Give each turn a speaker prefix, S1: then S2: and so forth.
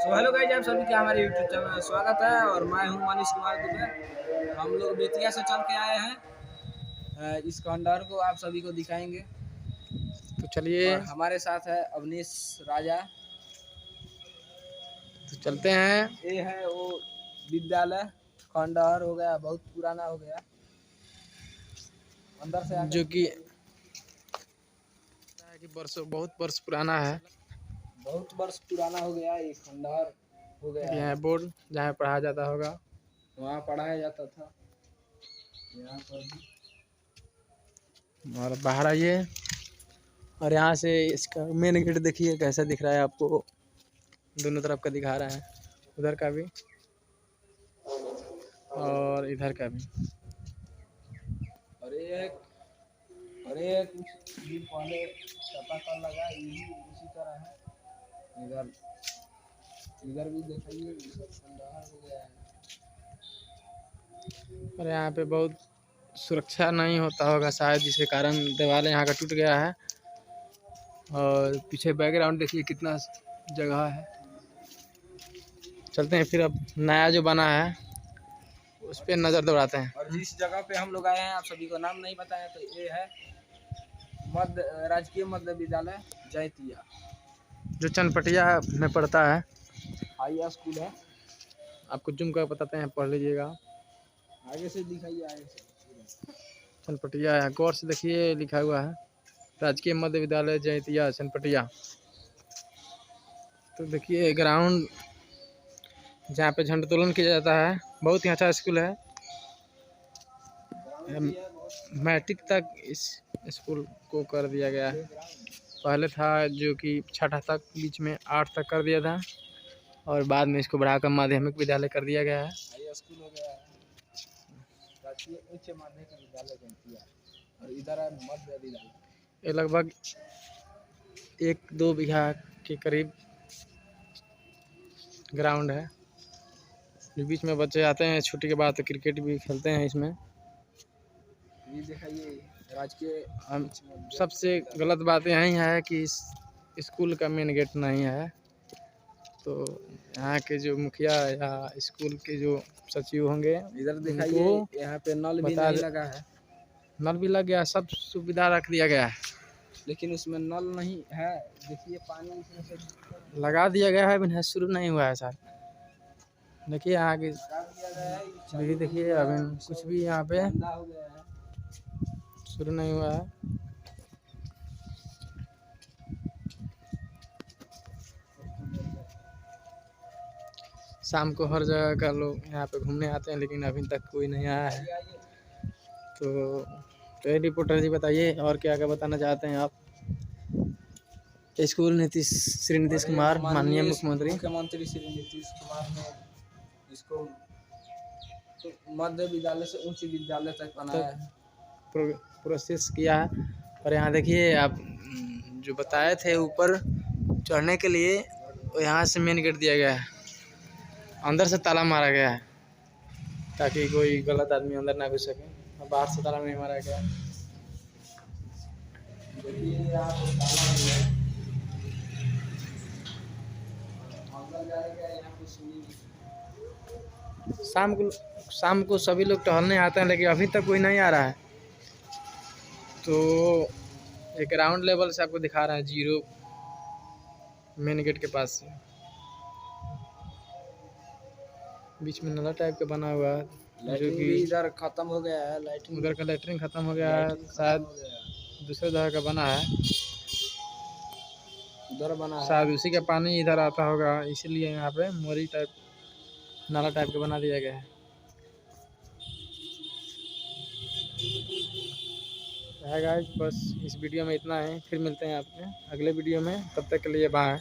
S1: तो hello guys, आप सभी का हमारे यूट्यूब चैनल में स्वागत है। और मैं हूं मनीष कुमार दुबे। हम लोग बेतिया से चल के आए हैं। इस खंडहर को आप सभी को दिखाएंगे।
S2: तो चलिए,
S1: और हमारे साथ है अवनीश राजा।
S2: तो चलते हैं।
S1: ये है वो विद्यालय। खंडहर हो गया, बहुत पुराना हो गया। अंदर से आकर
S2: जो कि
S1: दिखाइए।
S2: वर्षों बहुत वर्ष पुराना है।
S1: बहुत वर्ष पुराना हो गया, ये खंडहर हो गया
S2: यह
S1: है।
S2: है बोर्ड जहाँ पढ़ा जाता होगा।
S1: वहाँ पढ़ाया जाता था। यहाँ पर भी
S2: और बाहर आइए, और यहाँ से इसका मेन गेट देखिए कैसा दिख रहा है आपको। दोनों तरफ का दिखा रहा है, उधर का भी और इधर का भी।
S1: और एक कुछ दिन पहले चापाकल लगा, ये भी उसी तरह है। इधर इधर भी दिखाइए, खंडहर हो गया है।
S2: और यहाँ पे बहुत सुरक्षा नहीं होता होगा शायद, जिसके कारण दीवार यहाँ का टूट गया है। और पीछे बैकग्राउंड देखिए कितना जगह है। चलते हैं फिर, अब नया जो बना है उस पर नज़र दौड़ाते हैं।
S1: और जिस जगह पे हम लोग आए हैं, आप सभी को नाम नहीं बताया, तो ये है राजकीय मध्य विद्यालय जैतिया,
S2: जो चनपटिया में पड़ता है।
S1: हाई स्कूल है।
S2: आपको जूम कर बताते हैं, पढ़ लीजिएगा।
S1: आगे से दिखाइए, आगे से।
S2: चनपटिया है, गौर से देखिए, लिखा हुआ है राजकीय मध्य विद्यालय जैतिया चनपटिया। तो देखिए ग्राउंड जहाँ पे झंडोत्तोलन किया जाता है, बहुत ही अच्छा स्कूल है। मैट्रिक तक इस स्कूल को कर दिया गया है। पहले था जो कि छठा तक, बीच में 8 तक कर दिया था, और बाद में इसको बढ़ाकर माध्यमिक विद्यालय कर दिया गया है।
S1: हाई स्कूल हो गया है, राजकीय उच्च माध्यमिक विद्यालय जैतिया। और इधर है मध्य विद्यालय।
S2: ये लगभग 1-2 बीघा के करीब ग्राउंड है। बीच में बच्चे आते हैं छुट्टी के बाद, तो क्रिकेट भी खेलते हैं इसमें।
S1: ये दिखाइए, राजकीय
S2: हम सबसे गलत बात यही है कि इस स्कूल का मेन गेट नहीं है। तो यहाँ के जो मुखिया या स्कूल के जो सचिव होंगे,
S1: इधर दिखाइए, यहाँ पे नल भी नहीं लगा है।
S2: नल भी लग गया, सब सुविधा रख दिया गया है,
S1: लेकिन उसमें नल नहीं है। देखिए पानी इसमें से
S2: लगा दिया गया है, अभी शुरू नहीं हुआ है सर। देखिए यहाँ की
S1: लगा दिया गया है।
S2: विधि देखिए, अभी कुछ भी यहाँ पे
S1: गंदा हो गया है।
S2: शुरू नहीं हुआ है। शाम को हर जगह का लोग यहाँ पे घूमने आते हैं, लेकिन अभी तक कोई नहीं आया है। तो रिपोर्टर जी बताइए, और क्या क्या बताना चाहते हैं आप। स्कूल श्री नीतीश कुमार, माननीय
S1: मुख्यमंत्री श्री नीतीश कुमार ने इसको मध्य विद्यालय से उच्च विद्यालय तक बनाया है,
S2: प्रोसेस किया है। और यहाँ देखिए, आप जो बताए थे ऊपर चढ़ने के लिए, वो यहाँ से मेन गेट दिया गया है। अंदर से ताला मारा गया है ताकि कोई गलत आदमी अंदर ना घुस सके, और बाहर से ताला नहीं मारा गया है। शाम को सभी लोग टहलने आते हैं, लेकिन अभी तक कोई नहीं आ रहा है। तो एक ग्राउंड लेवल से आपको दिखा रहा है, 0 मेन गेट के पास से। बीच में नला टाइप का बना हुआ है, जो कि
S1: इधर खत्म हो गया है। लाइटिंग,
S2: उधर का लैट्रिन खत्म हो गया है, शायद दूसरे जगह का बना है,
S1: उधर बना है।
S2: शायद उसी का पानी इधर आता होगा, इसीलिए यहाँ पे मोरी टाइप, नाला टाइप का बना दिया गया है। गाइस, बस इस वीडियो में इतना है, फिर मिलते हैं आपके अगले वीडियो में। तब तक के लिए बाय।